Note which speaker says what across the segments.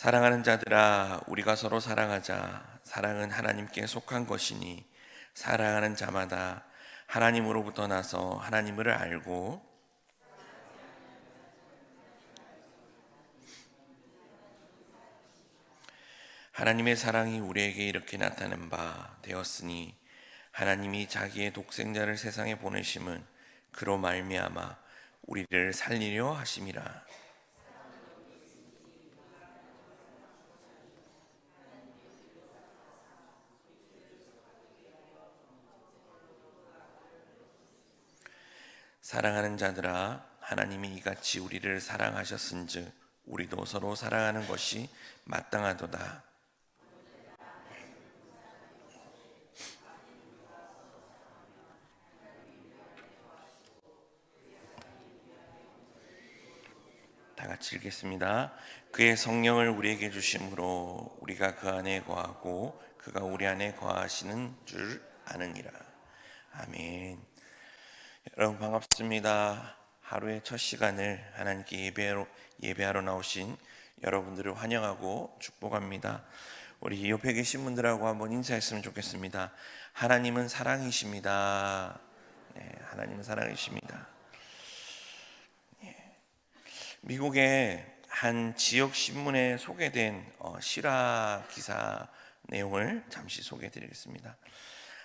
Speaker 1: 사랑하는 자들아, 우리가 서로 사랑하자. 사랑은 하나님께 속한 것이니 사랑하는 자마다 하나님으로부터 나서 하나님을 알고 하나님의 사랑이 우리에게 이렇게 나타낸 바 되었으니 하나님이 자기의 독생자를 세상에 보내심은 그로 말미암아 우리를 살리려 하심이라. 사랑하는 자들아, 하나님이 이같이 우리를 사랑하셨은즉 우리도 서로 사랑하는 것이 마땅하도다. 다 같이 읽겠습니다. 그의 성령을 우리에게 주심으로 우리가 그 안에 거하고 그가 우리 안에 거하시는 줄 아느니라. 아멘. 여러분 반갑습니다. 하루의 첫 시간을 하나님께 예배하러 나오신 여러분들을 환영하고 축복합니다. 우리 옆에 계신 분들하고 한번 인사했으면 좋겠습니다. 하나님은 사랑이십니다. 네, 하나님은 사랑이십니다. 미국의 한 지역 신문에 소개된 실화 기사 내용을 잠시 소개해드리겠습니다.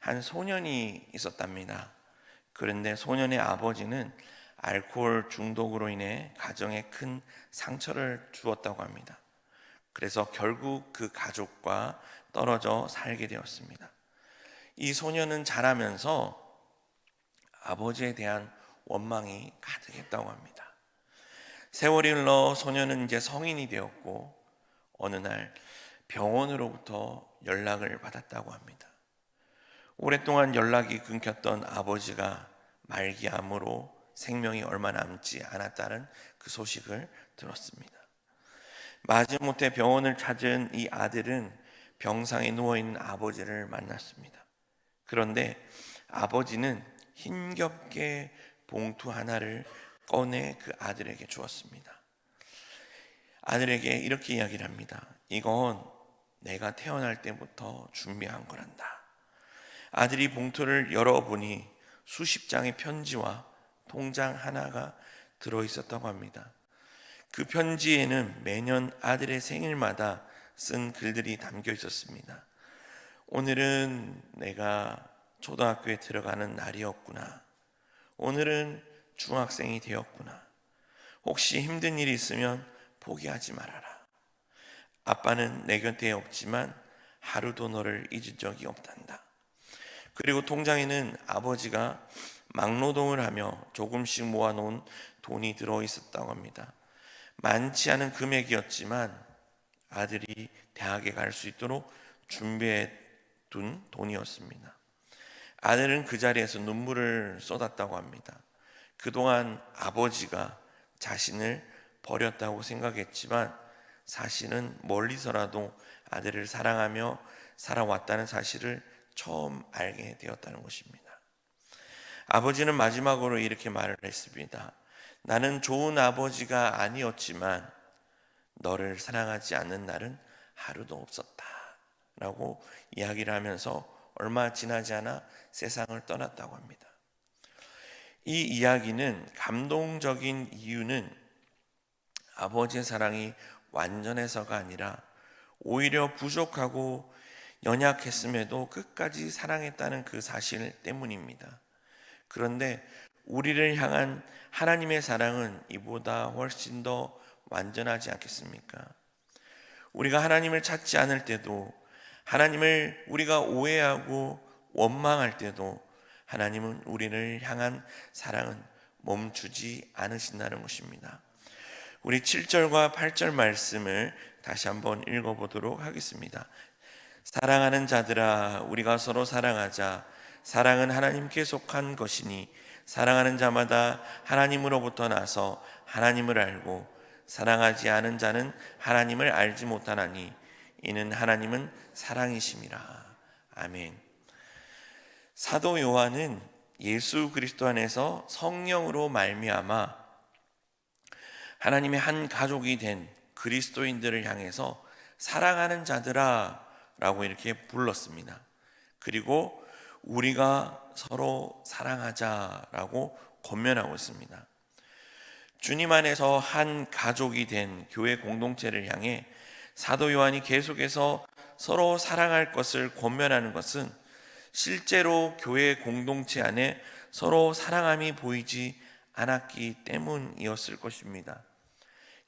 Speaker 1: 한 소년이 있었답니다. 그런데 소년의 아버지는 알코올 중독으로 인해 가정에 큰 상처를 주었다고 합니다. 그래서 결국 그 가족과 떨어져 살게 되었습니다. 이 소년은 자라면서 아버지에 대한 원망이 가득했다고 합니다. 세월이 흘러 소년은 이제 성인이 되었고 어느 날 병원으로부터 연락을 받았다고 합니다. 오랫동안 연락이 끊겼던 아버지가 말기암으로 생명이 얼마 남지 않았다는 그 소식을 들었습니다. 마지못해 병원을 찾은 이 아들은 병상에 누워있는 아버지를 만났습니다. 그런데 아버지는 힘겹게 봉투 하나를 꺼내 그 아들에게 주었습니다. 아들에게 이렇게 이야기를 합니다. 이건 내가 태어날 때부터 준비한 거란다. 아들이 봉투를 열어보니 수십 장의 편지와 통장 하나가 들어있었다고 합니다. 그 편지에는 매년 아들의 생일마다 쓴 글들이 담겨 있었습니다. 오늘은 내가 초등학교에 들어가는 날이었구나. 오늘은 중학생이 되었구나. 혹시 힘든 일이 있으면 포기하지 말아라. 아빠는 내 곁에 없지만 하루도 너를 잊은 적이 없단다. 그리고 통장에는 아버지가 막노동을 하며 조금씩 모아놓은 돈이 들어있었다고 합니다. 많지 않은 금액이었지만 아들이 대학에 갈 수 있도록 준비해 둔 돈이었습니다. 아들은 그 자리에서 눈물을 쏟았다고 합니다. 그동안 아버지가 자신을 버렸다고 생각했지만 사실은 멀리서라도 아들을 사랑하며 살아왔다는 사실을 처음 알게 되었다는 것입니다. 아버지는 마지막으로 이렇게 말을 했습니다. 나는 좋은 아버지가 아니었지만 너를 사랑하지 않는 날은 하루도 없었다 라고 이야기를 하면서 얼마 지나지 않아 세상을 떠났다고 합니다. 이 이야기는 감동적인 이유는 아버지의 사랑이 완전해서가 아니라 오히려 부족하고 연약했음에도 끝까지 사랑했다는 그 사실 때문입니다. 그런데 우리를 향한 하나님의 사랑은 이보다 훨씬 더 완전하지 않겠습니까? 우리가 하나님을 찾지 않을 때도, 하나님을 우리가 오해하고 원망할 때도 하나님은 우리를 향한 사랑은 멈추지 않으신다는 것입니다. 우리 7절과 8절 말씀을 다시 한번 읽어보도록 하겠습니다. 사랑하는 자들아, 우리가 서로 사랑하자. 사랑은 하나님께 속한 것이니 사랑하는 자마다 하나님으로부터 나서 하나님을 알고 사랑하지 않은 자는 하나님을 알지 못하나니 이는 하나님은 사랑이심이라. 아멘. 사도 요한은 예수 그리스도 안에서 성령으로 말미암아 하나님의 한 가족이 된 그리스도인들을 향해서 사랑하는 자들아 라고 이렇게 불렀습니다. 그리고 우리가 서로 사랑하자라고 권면하고 있습니다. 주님 안에서 한 가족이 된 교회 공동체를 향해 사도 요한이 계속해서 서로 사랑할 것을 권면하는 것은 실제로 교회 공동체 안에 서로 사랑함이 보이지 않았기 때문이었을 것입니다.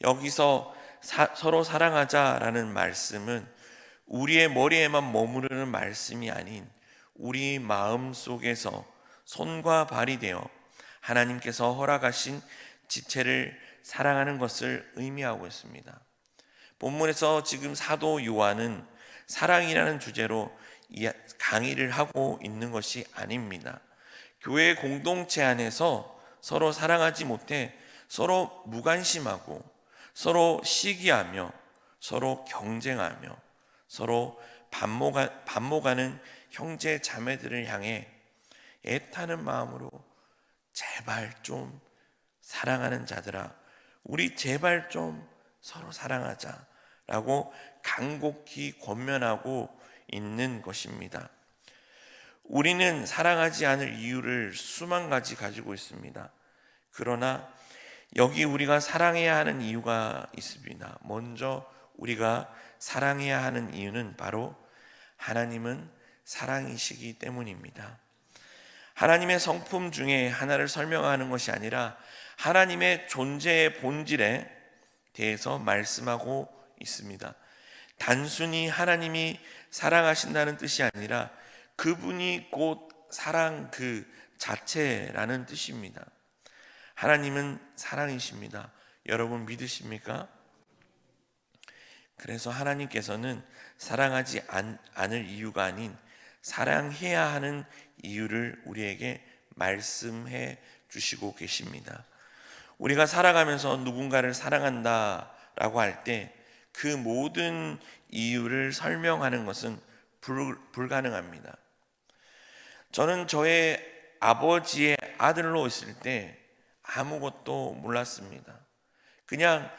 Speaker 1: 여기서 서로 사랑하자라는 말씀은 우리의 머리에만 머무르는 말씀이 아닌 우리 마음 속에서 손과 발이 되어 하나님께서 허락하신 지체를 사랑하는 것을 의미하고 있습니다. 본문에서 지금 사도 요한은 사랑이라는 주제로 강의를 하고 있는 것이 아닙니다. 교회 공동체 안에서 서로 사랑하지 못해 서로 무관심하고 서로 시기하며 서로 경쟁하며 서로 반목하는 형제 자매들을 향해 애타는 마음으로 제발 좀 사랑하는 자들아, 우리 제발 좀 서로 사랑하자라고 간곡히 권면하고 있는 것입니다. 우리는 사랑하지 않을 이유를 수만 가지 가지고 있습니다. 그러나 여기 우리가 사랑해야 하는 이유가 있습니다. 먼저 우리가 사랑해야 하는 이유는 바로 하나님은 사랑이시기 때문입니다. 하나님의 성품 중에 하나를 설명하는 것이 아니라 하나님의 존재의 본질에 대해서 말씀하고 있습니다. 단순히 하나님이 사랑하신다는 뜻이 아니라 그분이 곧 사랑 그 자체라는 뜻입니다. 하나님은 사랑이십니다. 여러분 믿으십니까? 그래서 하나님께서는 사랑하지 않을 이유가 아닌 사랑해야 하는 이유를 우리에게 말씀해 주시고 계십니다. 우리가 살아가면서 누군가를 사랑한다라고 할 때 그 모든 이유를 설명하는 것은 불가능합니다. 저는 저의 아버지의 아들로 있을 때 아무것도 몰랐습니다. 그냥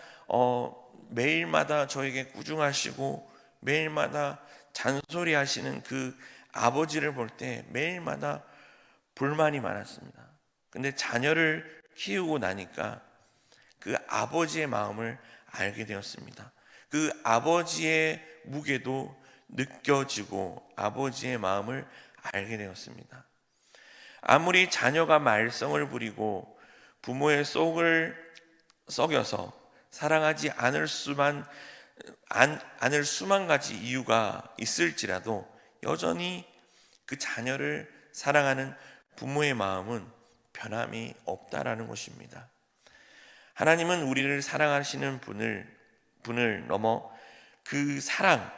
Speaker 1: 매일마다 저에게 꾸중하시고 매일마다 잔소리하시는 그 아버지를 볼 때 매일마다 불만이 많았습니다. 근데 자녀를 키우고 나니까 그 아버지의 마음을 알게 되었습니다. 그 아버지의 무게도 느껴지고 아버지의 마음을 알게 되었습니다. 아무리 자녀가 말썽을 부리고 부모의 속을 썩여서 사랑하지 않을 수만 가지 이유가 있을지라도 여전히 그 자녀를 사랑하는 부모의 마음은 변함이 없다라는 것입니다. 하나님은 우리를 사랑하시는 분을 넘어 그 사랑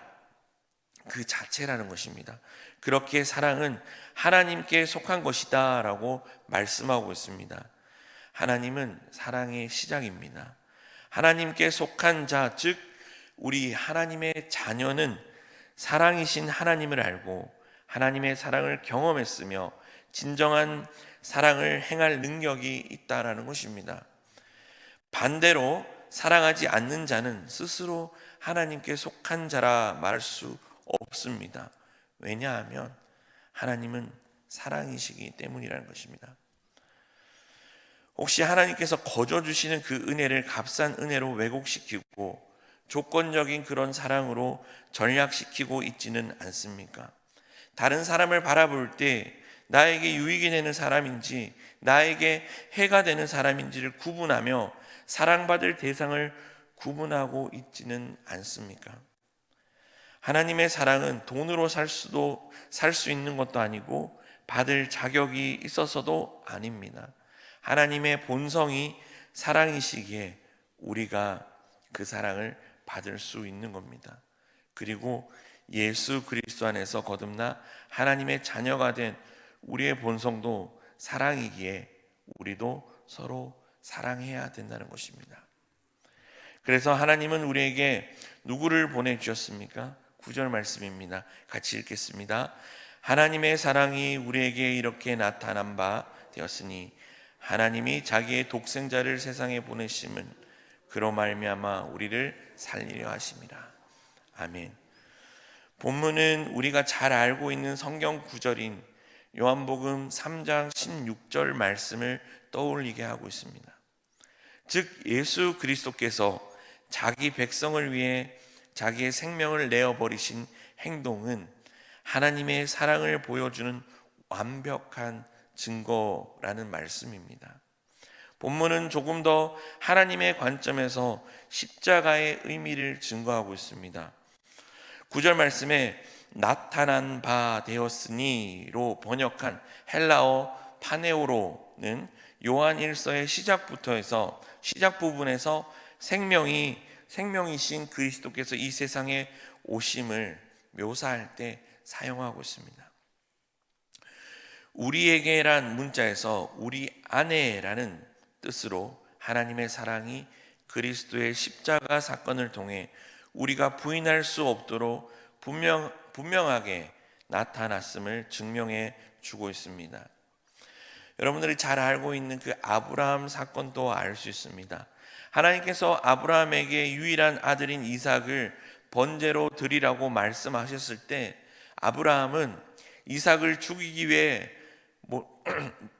Speaker 1: 그 자체라는 것입니다. 그렇게 사랑은 하나님께 속한 것이다 라고 말씀하고 있습니다. 하나님은 사랑의 시작입니다. 하나님께 속한 자, 즉 우리 하나님의 자녀는 사랑이신 하나님을 알고 하나님의 사랑을 경험했으며 진정한 사랑을 행할 능력이 있다라는 것입니다. 반대로 사랑하지 않는 자는 스스로 하나님께 속한 자라 말할 수 없습니다. 왜냐하면 하나님은 사랑이시기 때문이라는 것입니다. 혹시 하나님께서 거저 주시는 그 은혜를 값싼 은혜로 왜곡시키고 조건적인 그런 사랑으로 전략시키고 있지는 않습니까? 다른 사람을 바라볼 때 나에게 유익이 되는 사람인지 나에게 해가 되는 사람인지를 구분하며 사랑받을 대상을 구분하고 있지는 않습니까? 하나님의 사랑은 돈으로 살 수 있는 것도 아니고 받을 자격이 있어서도 아닙니다. 하나님의 본성이 사랑이시기에 우리가 그 사랑을 받을 수 있는 겁니다. 그리고 예수 그리스도 안에서 거듭나 하나님의 자녀가 된 우리의 본성도 사랑이기에 우리도 서로 사랑해야 된다는 것입니다. 그래서 하나님은 우리에게 누구를 보내주셨습니까? 9절 말씀입니다. 같이 읽겠습니다. 하나님의 사랑이 우리에게 이렇게 나타난 바 되었으니 하나님이 자기의 독생자를 세상에 보내심은 그로 말미암아 우리를 살리려 하심이라. 아멘. 본문은 우리가 잘 알고 있는 성경 구절인 요한복음 3장 16절 말씀을 떠올리게 하고 있습니다. 즉 예수 그리스도께서 자기 백성을 위해 자기의 생명을 내어버리신 행동은 하나님의 사랑을 보여주는 완벽한 증거라는 말씀입니다. 본문은 조금 더 하나님의 관점에서 십자가의 의미를 증거하고 있습니다. 9절 말씀에 나타난 바 되었으니로 번역한 헬라어 파네오로는 요한 1서의 시작 부분에서 생명이신 그리스도께서 이 세상에 오심을 묘사할 때 사용하고 있습니다. 우리에게란 문자에서 우리 안에라는 뜻으로 하나님의 사랑이 그리스도의 십자가 사건을 통해 우리가 부인할 수 없도록 분명하게 나타났음을 증명해 주고 있습니다. 여러분들이 잘 알고 있는 그 아브라함 사건도 알 수 있습니다. 하나님께서 아브라함에게 유일한 아들인 이삭을 번제로 드리라고 말씀하셨을 때 아브라함은 이삭을 죽이기 위해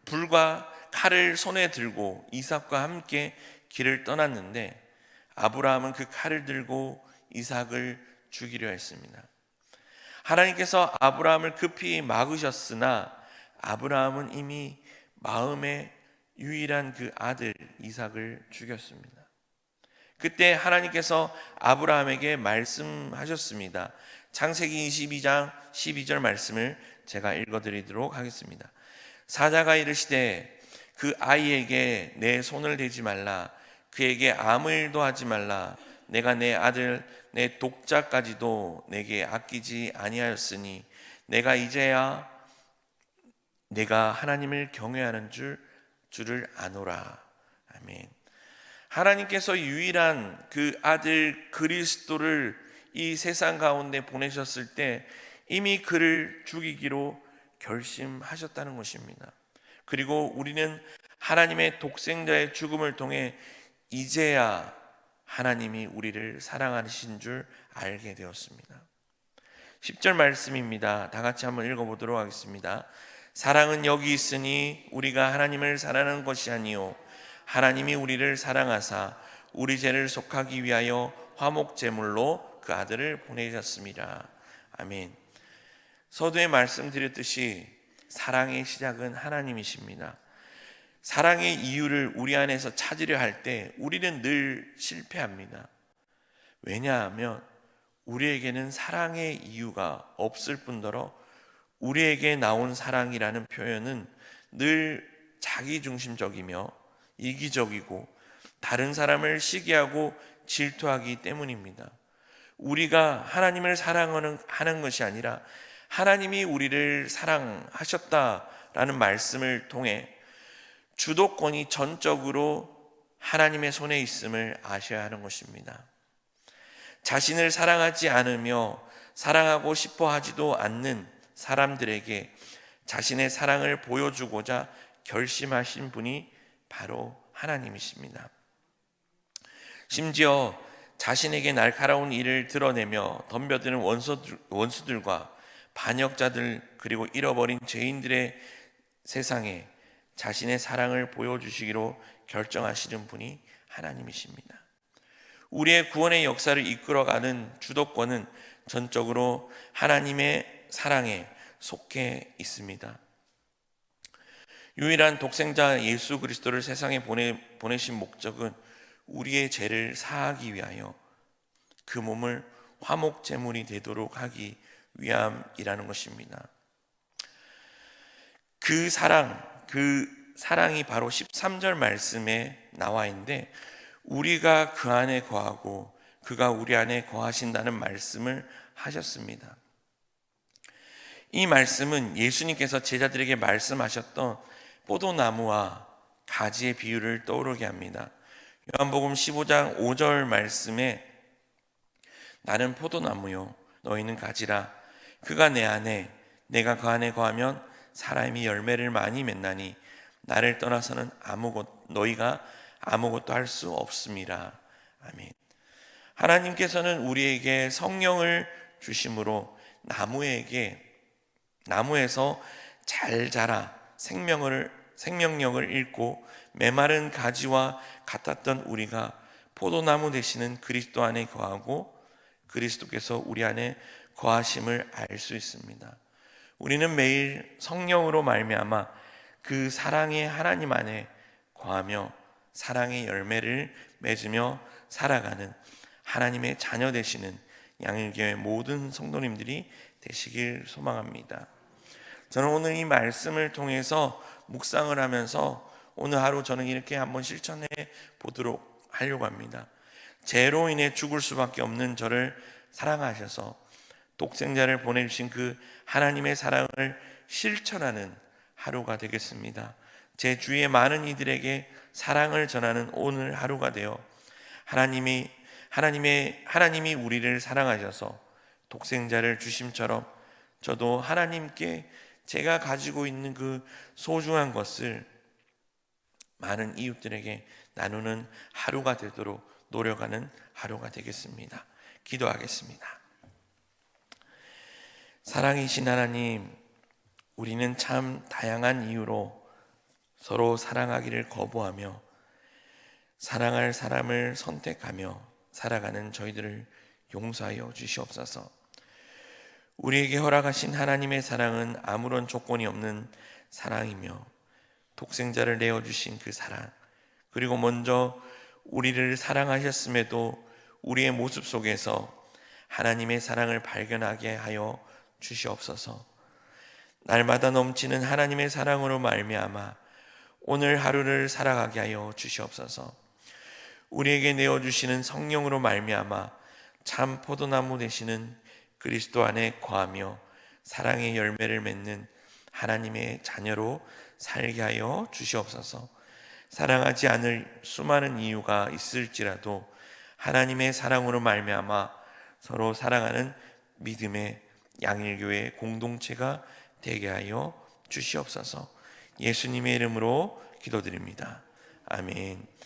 Speaker 1: 불과 칼을 손에 들고 이삭과 함께 길을 떠났는데 아브라함은 그 칼을 들고 이삭을 죽이려 했습니다. 하나님께서 아브라함을 급히 막으셨으나 아브라함은 이미 마음의 유일한 그 아들 이삭을 죽였습니다. 그때 하나님께서 아브라함에게 말씀하셨습니다. 창세기 22장 12절 말씀을 제가 읽어드리도록 하겠습니다. 사자가 이르시되 그 아이에게 내 손을 대지 말라, 그에게 아무 일도 하지 말라. 내가 내 아들 내 독자까지도 내게 아끼지 아니하였으니 내가 이제야 내가 하나님을 경외하는 줄을 아노라. 아멘. 하나님께서 유일한 그 아들 그리스도를 이 세상 가운데 보내셨을 때 이미 그를 죽이기로 결심하셨다는 것입니다. 그리고 우리는 하나님의 독생자의 죽음을 통해 이제야 하나님이 우리를 사랑하신 줄 알게 되었습니다. 10절 말씀입니다. 다 같이 한번 읽어보도록 하겠습니다. 사랑은 여기 있으니 우리가 하나님을 사랑하는 것이 아니요 하나님이 우리를 사랑하사 우리 죄를 속하기 위하여 화목제물로 그 아들을 보내셨습니다. 아멘. 서두에 말씀드렸듯이 사랑의 시작은 하나님이십니다. 사랑의 이유를 우리 안에서 찾으려 할 때 우리는 늘 실패합니다. 왜냐하면 우리에게는 사랑의 이유가 없을 뿐더러 우리에게 나온 사랑이라는 표현은 늘 자기중심적이며 이기적이고 다른 사람을 시기하고 질투하기 때문입니다. 우리가 하나님을 사랑하는 것이 아니라 하나님이 우리를 사랑하셨다라는 말씀을 통해 주도권이 전적으로 하나님의 손에 있음을 아셔야 하는 것입니다. 자신을 사랑하지 않으며 사랑하고 싶어 하지도 않는 사람들에게 자신의 사랑을 보여주고자 결심하신 분이 바로 하나님이십니다. 심지어 자신에게 날카로운 일을 드러내며 덤벼드는 원수들과 반역자들 그리고 잃어버린 죄인들의 세상에 자신의 사랑을 보여주시기로 결정하시는 분이 하나님이십니다. 우리의 구원의 역사를 이끌어가는 주도권은 전적으로 하나님의 사랑에 속해 있습니다. 유일한 독생자 예수 그리스도를 세상에 보내신 목적은 우리의 죄를 사하기 위하여 그 몸을 화목제물이 되도록 하기 위함이라는 것입니다. 그 사랑이 바로 13절 말씀에 나와 있는데 우리가 그 안에 거하고 그가 우리 안에 거하신다는 말씀을 하셨습니다. 이 말씀은 예수님께서 제자들에게 말씀하셨던 포도나무와 가지의 비유를 떠오르게 합니다. 요한복음 15장 5절 말씀에 나는 포도나무요 너희는 가지라 그가 내 안에 내가 그 안에 거하면 사람이 열매를 많이 맺나니 나를 떠나서는 너희가 아무것도 할 수 없음이라. 아멘. 하나님께서는 우리에게 성령을 주심으로 나무에서 잘 자라 생명력을 잃고 메마른 가지와 같았던 우리가 포도나무 되시는 그리스도 안에 거하고 그리스도께서 우리 안에 거하심을 알 수 있습니다. 우리는 매일 성령으로 말미암아 그 사랑의 하나님 안에 거하며 사랑의 열매를 맺으며 살아가는 하나님의 자녀 되시는 양일교회 모든 성도님들이 되시길 소망합니다. 저는 오늘 이 말씀을 통해서 묵상을 하면서 오늘 하루 저는 이렇게 한번 실천해 보도록 하려고 합니다. 죄로 인해 죽을 수밖에 없는 저를 사랑하셔서 독생자를 보내주신 그 하나님의 사랑을 실천하는 하루가 되겠습니다. 제 주위의 많은 이들에게 사랑을 전하는 오늘 하루가 되어 하나님이 우리를 사랑하셔서 독생자를 주심처럼 저도 하나님께 제가 가지고 있는 그 소중한 것을 많은 이웃들에게 나누는 하루가 되도록 노력하는 하루가 되겠습니다. 기도하겠습니다. 사랑이신 하나님, 우리는 참 다양한 이유로 서로 사랑하기를 거부하며 사랑할 사람을 선택하며 살아가는 저희들을 용서하여 주시옵소서. 우리에게 허락하신 하나님의 사랑은 아무런 조건이 없는 사랑이며 독생자를 내어주신 그 사랑, 그리고 먼저 우리를 사랑하셨음에도 우리의 모습 속에서 하나님의 사랑을 발견하게 하여 주시옵소서. 날마다 넘치는 하나님의 사랑으로 말미암아 오늘 하루를 살아가게 하여 주시옵소서. 우리에게 내어주시는 성령으로 말미암아 참 포도나무 되시는 그리스도 안에 거하며 사랑의 열매를 맺는 하나님의 자녀로 살게 하여 주시옵소서. 사랑하지 않을 수많은 이유가 있을지라도 하나님의 사랑으로 말미암아 서로 사랑하는 믿음의 양일교회 공동체가 되게 하여 주시옵소서. 예수님의 이름으로 기도드립니다. 아멘.